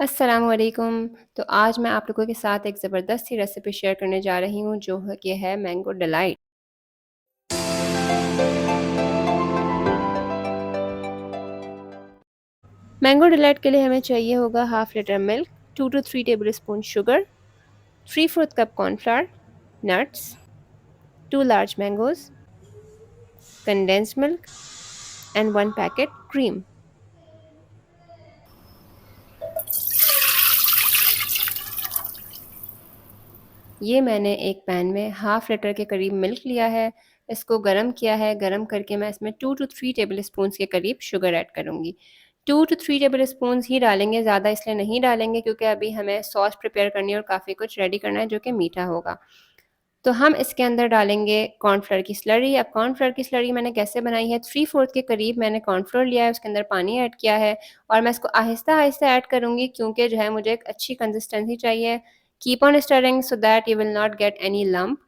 अस्सलामुअलैकुम। तो आज मैं आप लोगों के साथ एक ज़बरदस्त सी रेसिपी शेयर करने जा रही हूँ जो कि है मैंगो डिलाइट। मैंगो डिलाइट के लिए हमें चाहिए होगा half litre milk, 2 to 3 tablespoon sugar, 3/4 cup cornflour, nuts, 2 large mangoes, condensed milk and 1 packet cream. ये मैंने एक पैन में हाफ़ लीटर के करीब मिल्क लिया है, इसको गरम किया है। गरम करके मैं इसमें 2 टू 3 टेबलस्पून्स के करीब शुगर ऐड करूँगी। 2 टू 3 टेबलस्पून्स ही डालेंगे, ज़्यादा इसलिए नहीं डालेंगे क्योंकि अभी हमें सॉस प्रिपेयर करनी है और काफ़ी कुछ रेडी करना है जो कि मीठा होगा। तो हम इसके अंदर डालेंगे कॉर्नफ्लोर की स्लरी। अब कॉर्नफ्लोर की स्लरी मैंने कैसे बनाई है, 3/4 के करीब मैंने कॉर्नफ्लोर लिया है, उसके अंदर पानी ऐड किया है और मैं इसको आहिस्ता-आहिस्ता ऐड करूँगी क्योंकि जो है मुझे एक अच्छी कंसिस्टेंसी चाहिए। Keep on stirring so that you will not get any lump.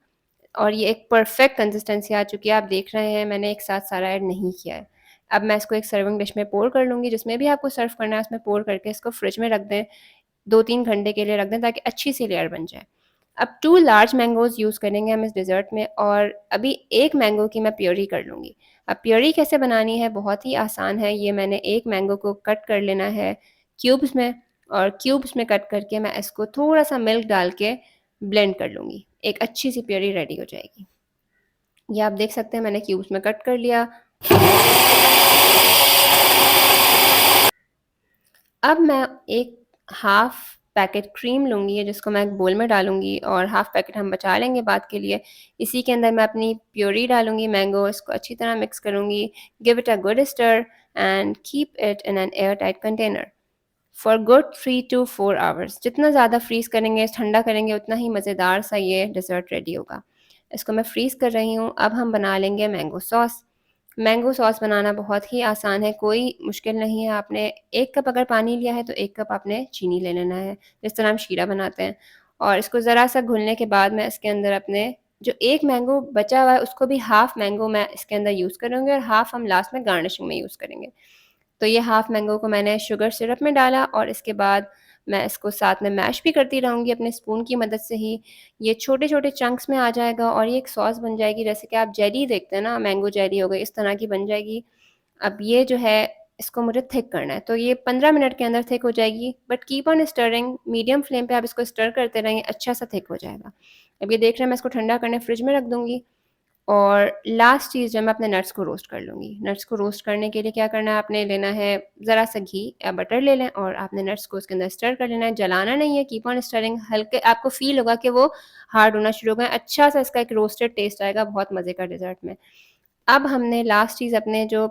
और ये एक परफेक्ट कंसिस्टेंसी आ चुकी है, आप देख रहे हैं मैंने एक साथ सारा ऐड नहीं किया है। अब मैं इसको एक सर्विंग डिश में पोर कर लूँगी, जिसमें भी आपको सर्व करना है उसमें पोर करके इसको फ्रिज में रख दें, 2-3 घंटे के लिए रख दें ताकि अच्छी सी लेयर बन जाए। अब 2 लार्ज मैंगोज़ यूज़ करेंगे हम इस डेज़र्ट में और अभी 1 मैंगो की मैं प्यूरी कर लूँगी। अब प्यूरी कैसे बनानी है, बहुत ही आसान है। ये मैंने 1 मैंगो को कट कर लेना है क्यूब्स में और क्यूब्स में कट करके मैं इसको थोड़ा-सा मिल्क डाल के ब्लेंड कर लूँगी। एक अच्छी सी प्यूरी रेडी हो जाएगी। ये आप देख सकते हैं मैंने क्यूब्स में कट कर लिया। अब मैं एक हाफ़ पैकेट क्रीम लूँगी जिसको मैं एक बोल में डालूँगी और हाफ़ पैकेट हम बचा लेंगे बाद के लिए। इसी के अंदर मैं अपनी प्यूरी डालूँगी मैंगो, इसको अच्छी तरह मिक्स करूँगी। Give it a good stir and keep it in an airtight container for good 3 to 4 hours. जितना ज़्यादा फ्रीज़ करेंगे, ठंडा करेंगे, उतना ही मज़ेदार सा ये डेज़र्ट रेडी होगा। इसको मैं फ्रीज़ कर रही हूँ। अब हम बना लेंगे मैंगो सॉस। मैंगो सॉस बनाना बहुत ही आसान है, कोई मुश्किल नहीं है। आपने 1 कप अगर पानी लिया है तो 1 कप आपने चीनी ले लेना है, जिस तरह हम शीरा बनाते हैं। और इसको ज़रा-सा घुलने के बाद मैं इसके अंदर अपने जो 1 मैंगो बचा हुआ है उसको भी हाफ़ मैंगो मैं इसके अंदर यूज़ करूँगी और हाफ़ हम लास्ट में गार्निशिंग में यूज़ करेंगे। तो ये हाफ़ मैंगो को मैंने शुगर सिरप में डाला और इसके बाद मैं इसको साथ में मैश भी करती रहूँगी अपने स्पून की मदद से ही। ये छोटे-छोटे चंक्स में आ जाएगा और ये एक सॉस बन जाएगी, जैसे कि आप जेली देखते हैं ना, मैंगो जेली हो गई, इस तरह की बन जाएगी। अब ये जो है इसको मुझे थिक करना है, तो ये 15 मिनट के अंदर थिक हो जाएगी, but keep on stirring, medium flame पे आप इसको स्टर करते रहेंगे, अच्छा सा थिक हो जाएगा। अब ये देख रहे हैं मैं इसको ठंडा करने फ्रिज में रख दूँगी। और लास्ट चीज़ जब मैं अपने नट्स को रोस्ट कर लूँगी। नट्स को रोस्ट करने के लिए क्या करना है, आपने लेना है ज़रा-सा घी या बटर ले लें और आपने नट्स को उसके अंदर स्टर कर लेना है, जलाना नहीं है, कीप ऑन स्टरिंग। हल्के आपको फ़ील होगा कि वो हार्ड होना शुरू हो गए, अच्छा-सा इसका एक रोस्टेड टेस्ट आएगा बहुत मज़े का डेज़र्ट में। अब हमने लास्ट चीज़ अपने जो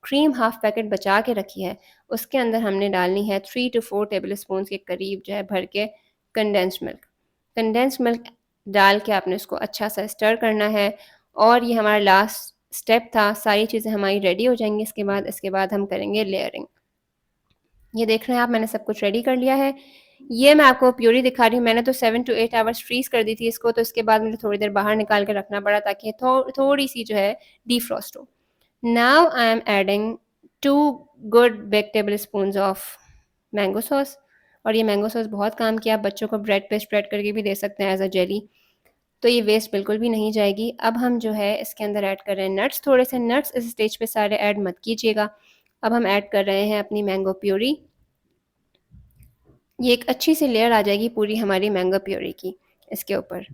क्रीम हाफ़ पैकेट बचा के रखी है, उसके अंदर हमने डालनी है 3 टू 4 टेबलस्पून्स के करीब जो है भर के कंडेंस्ड मिल्क। कंडेंस्ड मिल्क डाल के आपने उसको अच्छा-सा स्टर करना है और ये हमारा लास्ट स्टेप था। सारी चीज़ें हमारी रेडी हो जाएँगी इसके बाद हम करेंगे लेयरिंग। ये देख रहे हैं आप मैंने सब कुछ रेडी कर लिया है। ये मैं आपको प्यूरी दिखा रही हूँ, मैंने तो 7 टू 8 आवर्स फ्रीज़ कर दी थी इसको, तो इसके बाद मुझे थोड़ी देर बाहर निकाल के रखना पड़ा ताकि थोड़ी-सी जो है defrost हो। Now I am adding 2 good big tablespoons of mango sauce और ये मैंगो सॉस बहुत काम किया, आप बच्चों को ब्रेड पे स्प्रेड करके भी दे सकते हैं एज़ अ जेली। तो ये वेस्ट बिल्कुल भी नहीं जाएगी। अब हम जो है इसके अंदर ऐड कर रहे हैं नट्स, थोड़े से नट्स इस स्टेज पे सारे ऐड मत कीजिएगा। अब हम ऐड कर रहे हैं अपनी मैंगो प्यूरी। ये एक अच्छी सी लेयर आ जाएगी पूरी हमारी मैंगो प्यूरी की इसके ऊपर।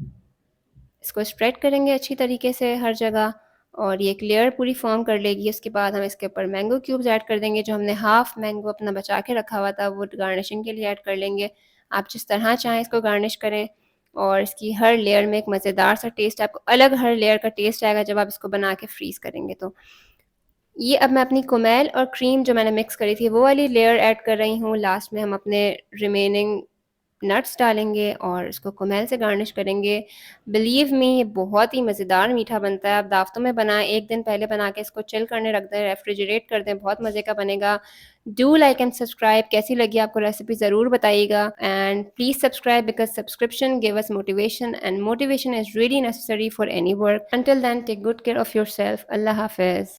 इसको स्प्रेड करेंगे अच्छी तरीके से हर जगह और ये एक लेयर पूरी फ़ॉर्म कर लेगी। उसके बाद हम इसके ऊपर मैंगो क्यूब्स ऐड कर देंगे, जो हमने हाफ़ मैंगो अपना बचा के रखा हुआ था, वो गार्निशिंग के लिए ऐड कर लेंगे। आप जिस तरह चाहें इसको गार्निश करें और इसकी हर लेयर में एक मज़ेदार सा टेस्ट, आपको अलग हर लेयर का टेस्ट आएगा जब आप इसको बना के फ्रीज़ करेंगे तो। ये अब मैं अपनी कुमेल और क्रीम जो मैंने मिक्स करी थी, वो वाली लेयर ऐड कर रही हूँ। लास्ट में हम अपने रिमेनिंग नट्स डालेंगे और इसको कुमेल से गार्निश करेंगे। बिलीव मी ये बहुत ही मज़ेदार मीठा बनता है। आप दावतों में बनाएँ, 1 दिन पहले बना के इसको चिल करने रख दें, रेफ्रिजरेट कर दें, बहुत मज़े का बनेगा। Do like and subscribe. कैसी लगी आपको रेसिपी ज़रूर बताइएगा and please subscribe because subscription give us motivation and motivation is really necessary for any work. Until then take good care of yourself. Allah हाफ़िज़।